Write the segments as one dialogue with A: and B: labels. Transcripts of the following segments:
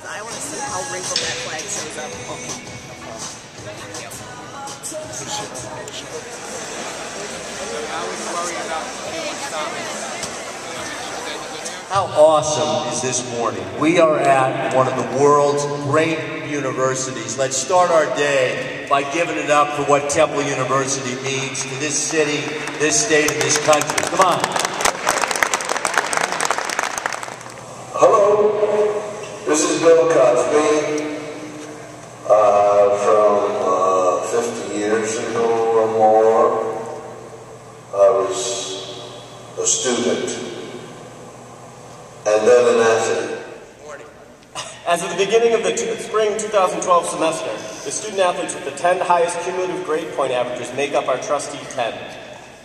A: I want to see how wrinkled that flag shows up.
B: I wouldn't worry about anyone stopping.
C: How awesome is this morning? We are at one of the world's great universities. Let's start our day by giving it up for what Temple University means to this city, this state, and this country. Come on.
D: Hello, this is Bill Cosby. From 50 years ago or more, I was a student. And then an athlete.
E: As of the beginning of the spring 2012 semester, the student athletes with the 10 highest cumulative grade point averages make up our trustee 10.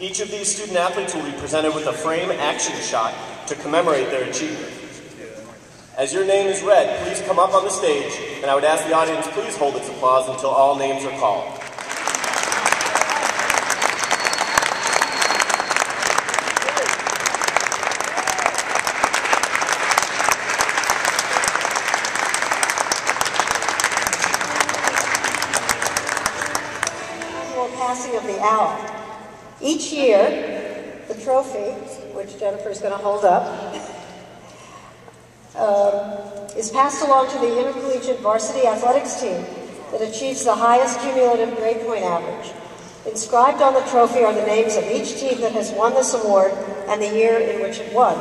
E: Each of these student athletes will be presented with a frame action shot to commemorate their achievement. As your name is read, please come up on the stage, and I would ask the audience please hold its applause until all names are called.
F: Passing of the alum. Each year, the trophy, which Jennifer is going to hold up, is passed along to the intercollegiate varsity athletics team that achieves the highest cumulative grade point average. Inscribed on the trophy are the names of each team that has won this award and the year in which it won.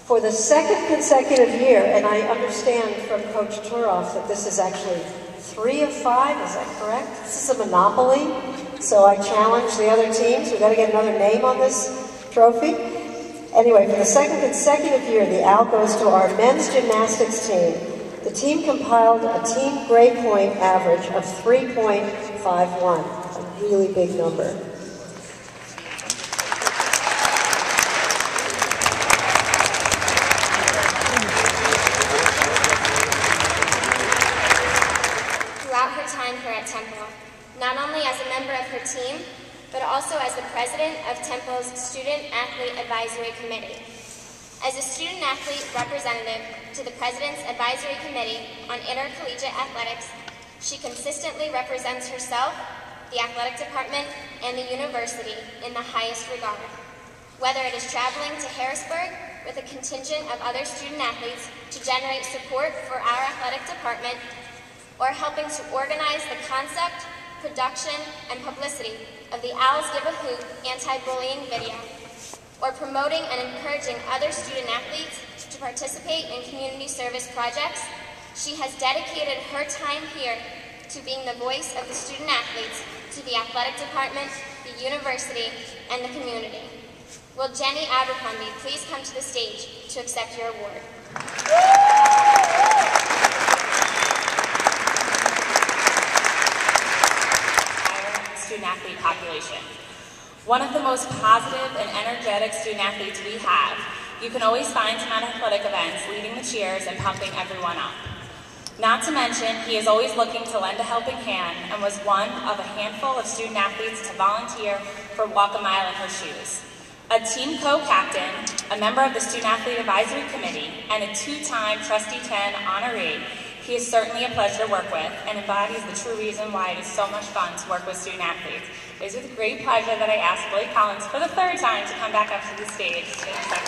F: For the second consecutive year, and I understand from Coach Turoff that this is actually 3 of 5, is that correct? This is a monopoly, so I challenge the other teams. We've got to get another name on this trophy. Anyway, for the second consecutive year, the OWL goes to our men's gymnastics team. The team compiled a team grade point average of 3.51, a really big number.
G: Not only as a member of her team, but also as the president of Temple's Student Athlete Advisory Committee. As a student athlete representative to the President's Advisory Committee on Intercollegiate Athletics, she consistently represents herself, the athletic department, and the university in the highest regard. Whether it is traveling to Harrisburg with a contingent of other student athletes to generate support for our athletic department, or helping to organize the concept, production, and publicity of the Owls Give a Hoot anti-bullying video, or promoting and encouraging other student athletes to participate in community service projects, she has dedicated her time here to being the voice of the student athletes to the athletic department, the university, and the community. Will Jenny Abercrombie please come to the stage to accept your award?
H: Student-athlete population. One of the most positive and energetic student-athletes we have. You can always find him at athletic events, leading the cheers and pumping everyone up. Not to mention, he is always looking to lend a helping hand and was one of a handful of student-athletes to volunteer for Walk a Mile in Her Shoes. A team co-captain, a member of the Student-Athlete Advisory Committee, and a 2-time Trustee 10 honoree, he is certainly a pleasure to work with and embodies the true reason why it is so much fun to work with student athletes. It is with great pleasure that I ask Blake Collins for the 3rd time to come back up to the stage to accept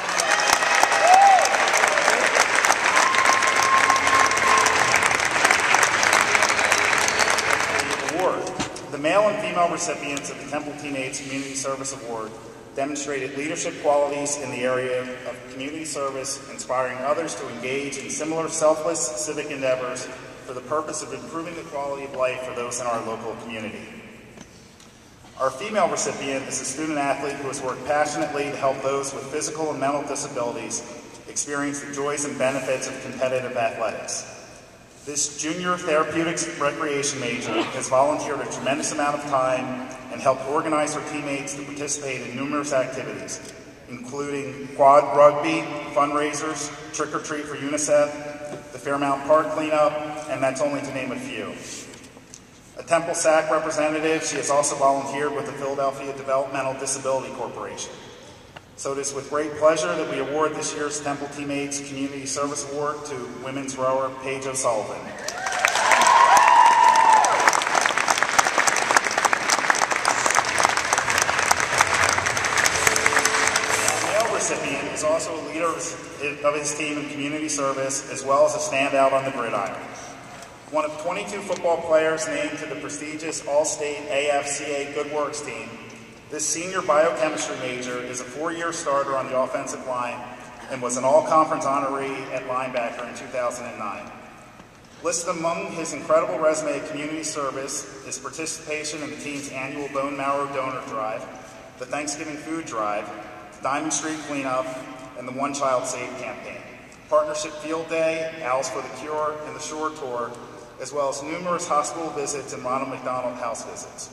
I: the award. The male and female recipients of the Temple Teenage Community Service Award demonstrated leadership qualities in the area of community service, inspiring others to engage in similar selfless civic endeavors for the purpose of improving the quality of life for those in our local community. Our female recipient is a student athlete who has worked passionately to help those with physical and mental disabilities experience the joys and benefits of competitive athletics. This junior therapeutics recreation major has volunteered a tremendous amount of time and helped organize her teammates to participate in numerous activities, including quad rugby, fundraisers, Trick or Treat for UNICEF, the Fairmount Park cleanup, and that's only to name a few. A Temple SAC representative, she has also volunteered with the Philadelphia Developmental Disability Corporation. So it is with great pleasure that we award this year's Temple Teammates Community Service Award to women's rower Paige O'Sullivan. Recipient is also a leader of his team in community service, as well as a standout on the gridiron. One of 22 football players named to the prestigious All-State AFCA Good Works team, this senior biochemistry major is a 4-year starter on the offensive line and was an all-conference honoree at linebacker in 2009. Listed among his incredible resume of community service is participation in the team's annual bone marrow donor drive, the Thanksgiving food drive, Diamond Street Cleanup, and the One Child Saved campaign, Partnership Field Day, Owls for the Cure, and the Shore Tour, as well as numerous hospital visits and Ronald McDonald House visits.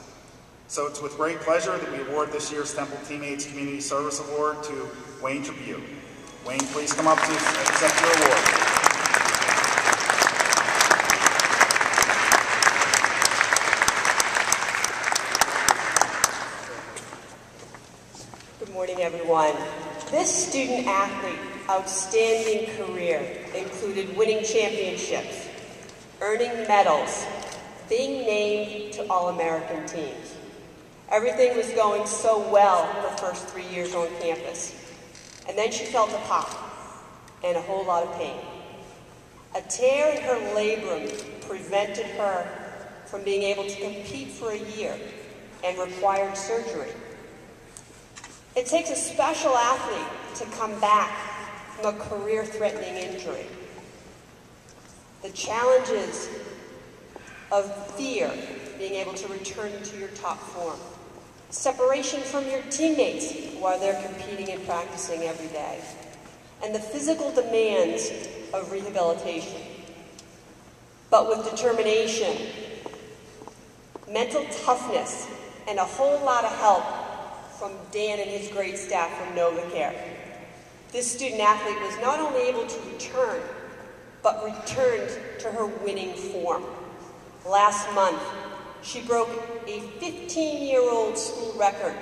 I: So it's with great pleasure that we award this year's Temple Teammates Community Service Award to Wayne Tribute. Wayne, please come up to accept your award.
A: Good morning, everyone. This student athlete outstanding career included winning championships, earning medals, being named to All-American teams. Everything was going so well her first 3 years on campus. And then she felt a pop and a whole lot of pain. A tear in her labrum prevented her from being able to compete for a year and required surgery. It takes a special athlete to come back from a career-threatening injury. The challenges of fear, being able to return to your top form, separation from your teammates while they're competing and practicing every day, and the physical demands of rehabilitation. But with determination, mental toughness, and a whole lot of help from Dan and his great staff from NovaCare, this student athlete was not only able to return, but returned to her winning form. Last month, she broke a 15-year-old school record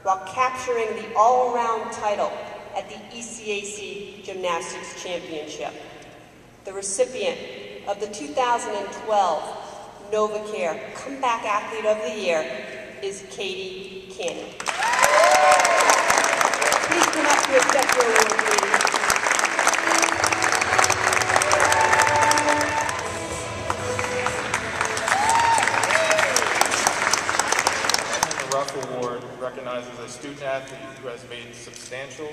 A: while capturing the all-around title at the ECAC Gymnastics Championship. The recipient of the 2012 NovaCare Comeback Athlete of the Year is Katie Cannon. Please come up to accept your award, Katie.
B: The Ruff Award recognizes a student athlete who has made substantial,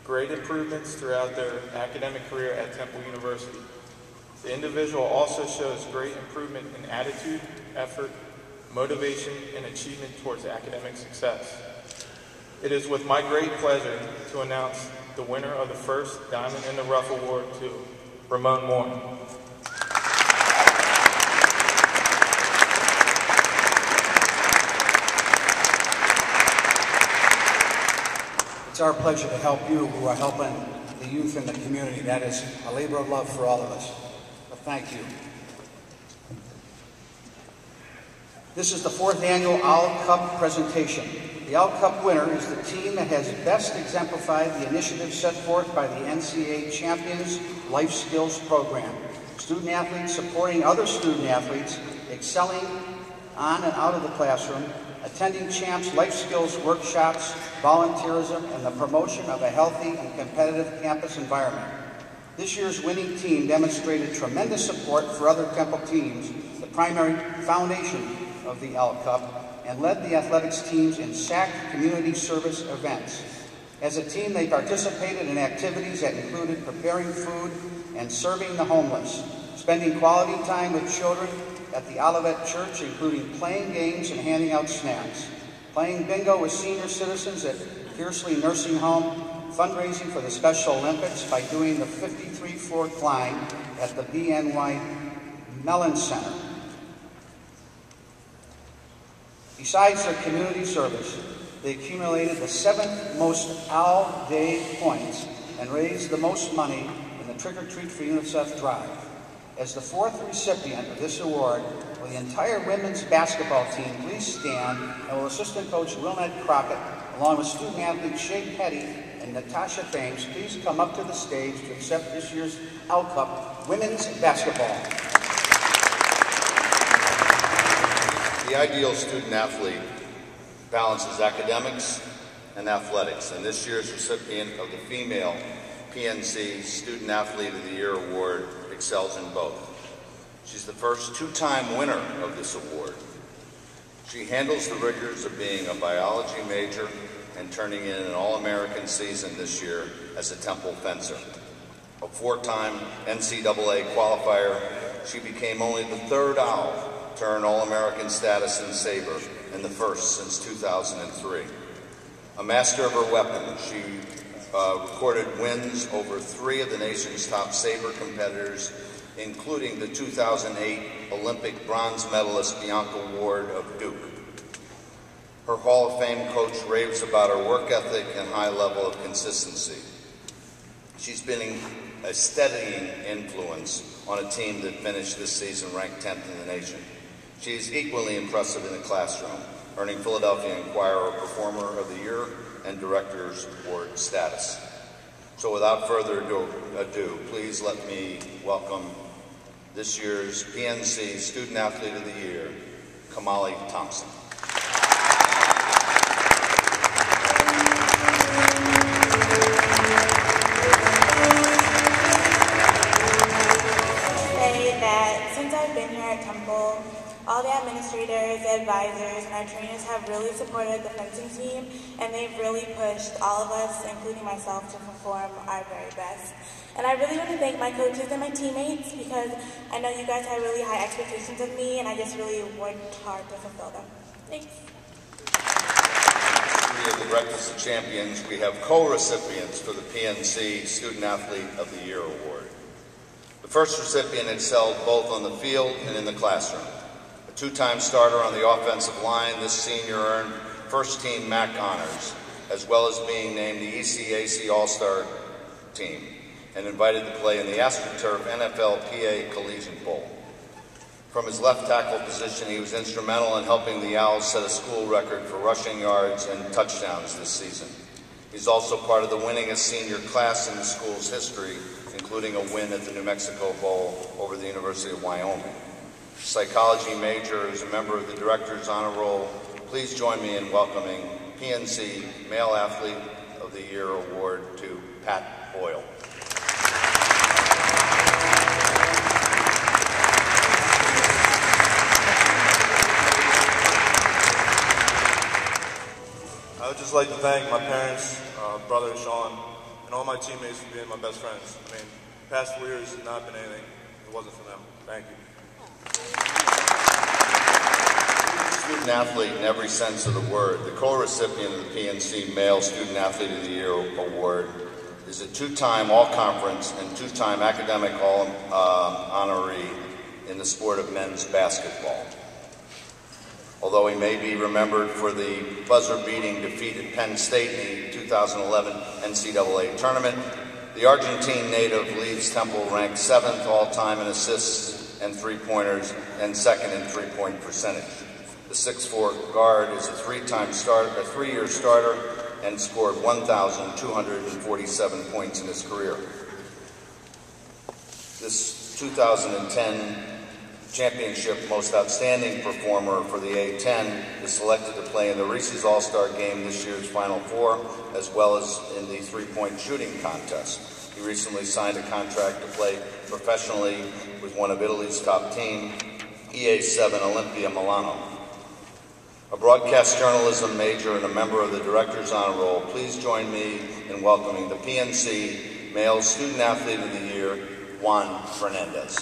B: great improvements throughout their academic career at Temple University. The individual also shows great improvement in attitude, effort, motivation, and achievement towards academic success. It is with my great pleasure to announce the winner of the first Diamond in the Rough Award to Ramon Moore.
J: It's our pleasure to help you who are helping the youth in the community. That is a labor of love for all of us. But thank you. This is the 4th annual Owl Cup presentation. The Owl Cup winner is the team that has best exemplified the initiative set forth by the NCAA Champions Life Skills Program. Student athletes supporting other student athletes, excelling on and out of the classroom, attending Champs Life Skills workshops, volunteerism, and the promotion of a healthy and competitive campus environment. This year's winning team demonstrated tremendous support for other Temple teams, the primary foundation of the Owl Cup, and led the athletics teams in SAC community service events. As a team, they participated in activities that included preparing food and serving the homeless, spending quality time with children at the Olivet Church, including playing games and handing out snacks, playing bingo with senior citizens at Fiercely Nursing Home, fundraising for the Special Olympics by doing the 53-floor climb at the BNY Mellon Center. Besides their community service, they accumulated the 7th most Owl Day points and raised the most money in the Trick or Treat for UNICEF drive. As the 4th recipient of this award, will the entire women's basketball team please stand, and will Assistant Coach Wilnette Crockett along with student athletes Shay Petty and Natasha Thames, please come up to the stage to accept this year's Al Cup Women's Basketball.
C: The ideal student athlete balances academics and athletics, and this year's recipient of the Female PNC Student Athlete of the Year Award excels in both. She's the first two-time winner of this award. She handles the rigors of being a biology major and turning in an All-American season this year as a Temple fencer. A four-time NCAA qualifier, she became only the third owl to earn All-American status in saber and the first since 2003. A master of her weapon, she recorded wins over 3 of the nation's top saber competitors, including the 2008 Olympic bronze medalist Bianca Ward of Duke. Her Hall of Fame coach raves about her work ethic and high level of consistency. She's been a steadying influence on a team that finished this season ranked 10th in the nation. She is equally impressive in the classroom, earning Philadelphia Inquirer Performer of the Year and Director's Award status. So without further ado, please let me welcome this year's PNC Student Athlete of the Year, Kamali Thompson.
K: Since I've been here at Temple, all the administrators, the advisors, and our trainers have really supported the fencing team, and they've really pushed all of us, including myself, to perform our very best. And I really want to thank my coaches and my teammates, because I know you guys have really high expectations of me, and I just really worked hard to fulfill them. Thanks.
C: At the Breakfast of Champions, we have co-recipients for the PNC Student Athlete of the Year Award. The first recipient excelled both on the field and in the classroom. A two-time starter on the offensive line, this senior earned first-team MAC honors, as well as being named the ECAC All-Star team and invited to play in the AstroTurf NFLPA Collegiate Bowl. From his left tackle position, he was instrumental in helping the Owls set a school record for rushing yards and touchdowns this season. He's also part of the winningest senior class in the school's history, including a win at the New Mexico Bowl over the University of Wyoming. Psychology major, is a member of the Director's Honor Roll. Please join me in welcoming PNC Male Athlete of the Year Award to Pat Boyle.
L: I would just like to thank my parents, brother Sean, and all my teammates for being my best friends. I mean, the past 4 years has not been anything if it wasn't for them. Thank you.
C: Student athlete in every sense of the word, the co-recipient of the PNC Male Student Athlete of the Year Award is a two-time All-Conference and two-time academic honoree in the sport of men's basketball. Although he may be remembered for the buzzer-beating defeat at Penn State in the 2011 NCAA tournament, the Argentine native leads Temple ranked 7th all-time in assists and three-pointers and 2nd in three-point percentage. The 6'4" guard is a three-year starter and scored 1,247 points in his career. This 2010 Championship Most Outstanding Performer for the A-10 is selected to play in the Reese's All-Star Game this year's Final Four, as well as in the three-point shooting contest. He recently signed a contract to play professionally with one of Italy's top team, EA7 Olimpia Milano. A broadcast journalism major and a member of the Director's Honor Roll, please join me in welcoming the PNC Male Student Athlete of the Year, Juan Fernandez.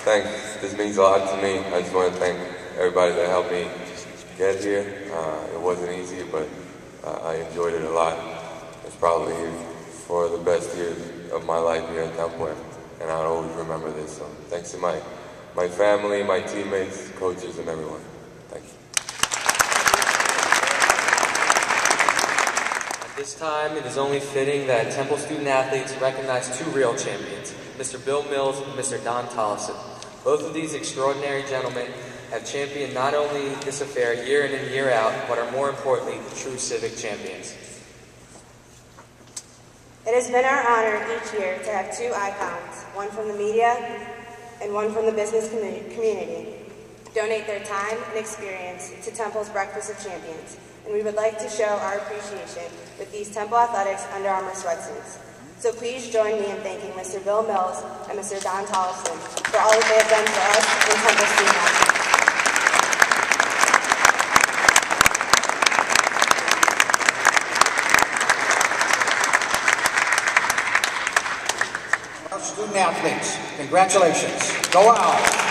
M: Thanks. This means a lot to me. I just want to thank everybody that helped me get here. It wasn't easy, but I enjoyed it a lot. It's probably for the best years of my life here at Temple, and I'll always remember this. So thanks to my family, my teammates, coaches, and everyone. Thank you.
N: At this time, it is only fitting that Temple student athletes recognize two real champions. Mr. Bill Mills and Mr. Don Tollefson. Both of these extraordinary gentlemen have championed not only this affair year in and year out, but are more importantly, true civic champions.
O: It has been our honor each year to have two icons, one from the media and one from the business community, donate their time and experience to Temple's Breakfast of Champions, and we would like to show our appreciation with these Temple Athletics Under Armour sweatsuits. So please join me in thanking Mr. Bill Mills and Mr. Don Tollefson for all that they have done for us in Temple student athletes.
J: Our student athletes, congratulations. Go out.